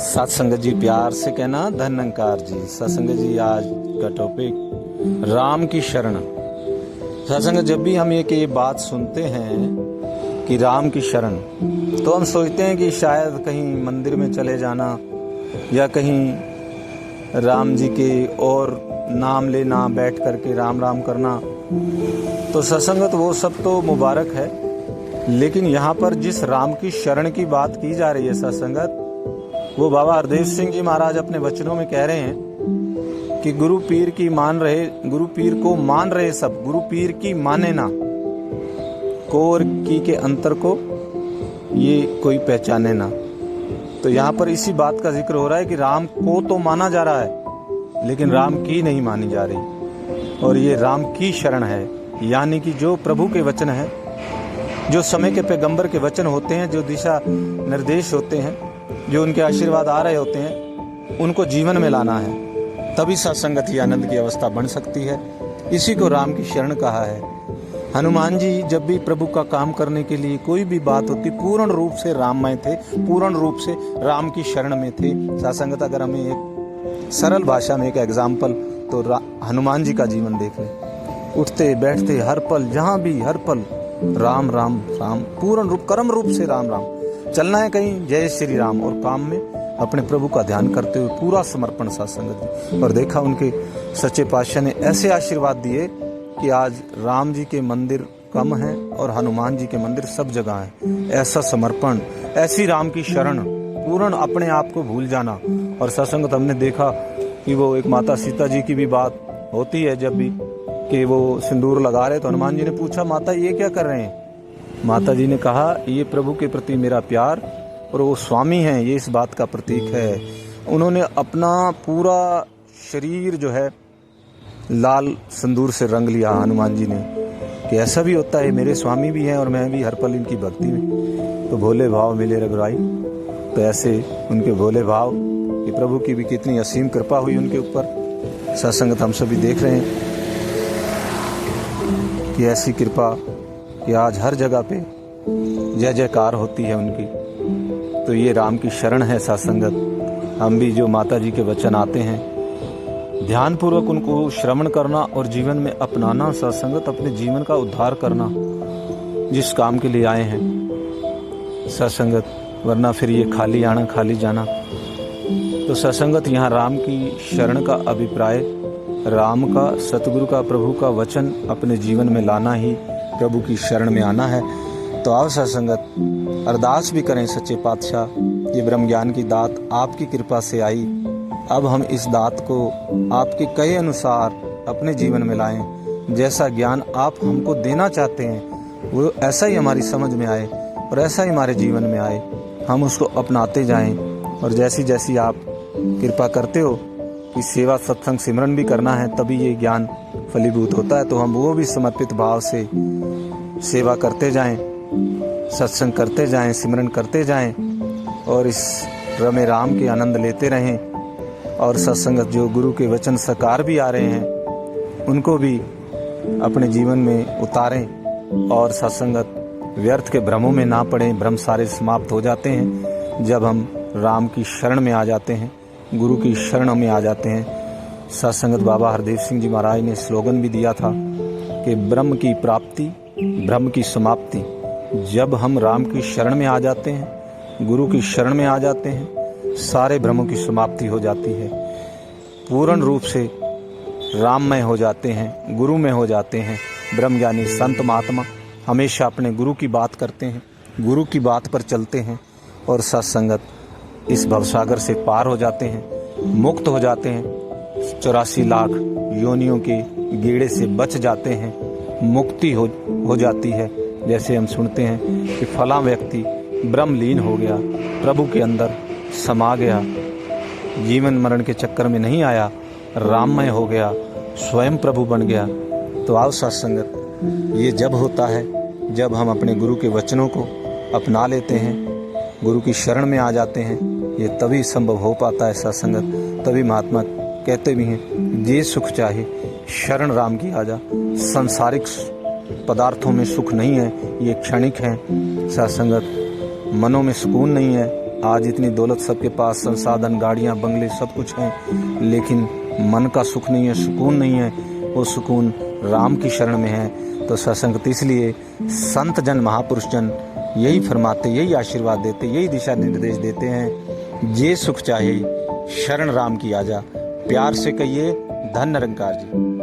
सत्संग जी प्यार से कहना धन्यकार जी। सत्संग जी आज का टॉपिक राम की शरण। सत्संग जब भी हम ये बात सुनते हैं कि राम की शरण, तो हम सोचते हैं कि शायद कहीं मंदिर में चले जाना या कहीं राम जी के और नाम लेना, बैठ करके राम राम करना। तो सत्संगत वो सब तो मुबारक है, लेकिन यहाँ पर जिस राम की शरण की बात की जा रही है सत्संगत, वो बाबा हरदेव सिंह जी महाराज अपने वचनों में कह रहे हैं कि गुरु पीर की मान रहे, गुरु पीर को मान रहे सब, गुरु पीर की माने ना, को और की के अंतर को ये कोई पहचाने ना। तो यहाँ पर इसी बात का जिक्र हो रहा है कि राम को तो माना जा रहा है, लेकिन राम की नहीं मानी जा रही। और ये राम की शरण है, यानी कि जो प्रभु के वचन है, जो समय के पैगंबर के वचन होते हैं, जो दिशा निर्देश होते हैं, जो उनके आशीर्वाद आ रहे होते हैं, उनको जीवन में लाना है। तभी सत्संगत ही आनंद की अवस्था बन सकती है। इसी को राम की शरण कहा है। हनुमान जी जब भी प्रभु का काम करने के लिए कोई भी बात होती, पूर्ण रूप से राममय थे, पूर्ण रूप से राम की शरण में थे। सत्संगत अगर हमें एक सरल भाषा में एक एग्जाम्पल, तो हनुमान जी का जीवन देख लें। उठते बैठते हर पल, जहाँ भी हर पल राम राम राम, पूर्ण रूप कर्म रूप से राम राम। चलना है कहीं, जय श्री राम, और काम में अपने प्रभु का ध्यान करते हुए पूरा समर्पण सत्संगत। और देखा उनके सच्चे पातशाह ने ऐसे आशीर्वाद दिए कि आज राम जी के मंदिर कम हैं और हनुमान जी के मंदिर सब जगह हैं। ऐसा समर्पण, ऐसी राम की शरण, पूर्ण अपने आप को भूल जाना। और सत्संगत हमने देखा कि वो एक माता सीता जी की भी बात होती है, जब भी कि वो सिंदूर लगा रहे तो हनुमान जी ने पूछा, माता ये क्या कर रहे हैं? माता जी ने कहा, ये प्रभु के प्रति मेरा प्यार, और वो स्वामी हैं, ये इस बात का प्रतीक है। उन्होंने अपना पूरा शरीर जो है लाल सिंदूर से रंग लिया हनुमान जी ने, कि ऐसा भी होता है, मेरे स्वामी भी हैं और मैं भी हर पल इनकी भक्ति में। तो भोले भाव मिले रघुराई। तो ऐसे उनके भोले भाव कि प्रभु की भी कितनी असीम कृपा हुई उनके ऊपर। सत्संगत हम सभी देख रहे हैं कि ऐसी कृपा कि आज हर जगह पे जय जयकार होती है उनकी। तो ये राम की शरण है सत्संगत। हम भी जो माता जी के वचन आते हैं, ध्यानपूर्वक उनको श्रवण करना और जीवन में अपनाना। सत्संगत अपने जीवन का उद्धार करना, जिस काम के लिए आए हैं सत्संगत, वरना फिर ये खाली आना खाली जाना। तो सत्संगत यहाँ राम की शरण का अभिप्राय, राम का, सतगुरु का, प्रभु का वचन अपने जीवन में लाना ही प्रभु की शरण में आना है। तो आओ सत्संगत अरदास भी करें, सच्चे पातशाह ये ब्रह्म ज्ञान की दात आपकी कृपा से आई, अब हम इस दात को आपके कहे अनुसार अपने जीवन में लाएं। जैसा ज्ञान आप हमको देना चाहते हैं वो ऐसा ही हमारी समझ में आए और ऐसा ही हमारे जीवन में आए, हम उसको अपनाते जाएं। और जैसी जैसी आप कृपा करते हो कि सेवा सत्संग सिमरन भी करना है, तभी ये ज्ञान फलीभूत होता है। तो हम वो भी समर्पित भाव से सेवा करते जाएं, सत्संग करते जाएं, सिमरन करते जाएं, और इस रमे राम के आनंद लेते रहें। और सत्संगत जो गुरु के वचन साकार भी आ रहे हैं, उनको भी अपने जीवन में उतारें। और सत्संगत व्यर्थ के भ्रमों में ना पड़ें। भ्रम सारे समाप्त हो जाते हैं जब हम राम की शरण में आ जाते हैं, गुरु की शरण में आ जाते हैं। सत्संगत बाबा हरदेव सिंह जी महाराज ने स्लोगन भी दिया था कि ब्रह्म की प्राप्ति, ब्रह्म की समाप्ति। जब हम राम की शरण में आ जाते हैं, गुरु की शरण में आ जाते हैं, सारे भ्रमों की समाप्ति हो जाती है। पूर्ण रूप से राममय हो जाते हैं, गुरु में हो जाते हैं। ब्रह्मज्ञानी संत महात्मा हमेशा अपने गुरु की बात करते हैं, गुरु की बात पर चलते हैं, और सत्संगत इस भवसागर से पार हो जाते हैं, मुक्त हो जाते हैं। 84 लाख योनियों के गेड़े से बच जाते हैं, मुक्ति हो जाती है। जैसे हम सुनते हैं कि फला व्यक्ति ब्रह्मलीन हो गया, प्रभु के अंदर समा गया, जीवन मरण के चक्कर में नहीं आया, राममय हो गया, स्वयं प्रभु बन गया। तो आओ सत्संगत, ये जब होता है जब हम अपने गुरु के वचनों को अपना लेते हैं, गुरु की शरण में आ जाते हैं। ये तभी संभव हो पाता है सत्संगत। तभी महात्मा कहते भी हैं, जे सुख चाहे शरण राम की आजा। सांसारिक पदार्थों में सुख नहीं है, ये क्षणिक हैं। सत्संगत मनों में सुकून नहीं है, आज इतनी दौलत सबके पास, संसाधन, गाड़ियां, बंगले सब कुछ हैं, लेकिन मन का सुख नहीं है, सुकून नहीं है। वो सुकून राम की शरण में है। तो सत्संगत इसलिए संत जन, महापुरुष जन यही फरमाते, यही आशीर्वाद देते, यही दिशा निर्देश देते हैं, जे सुख चाहे शरण राम की आजा। प्यार से कहिए, धन निरंकार जी।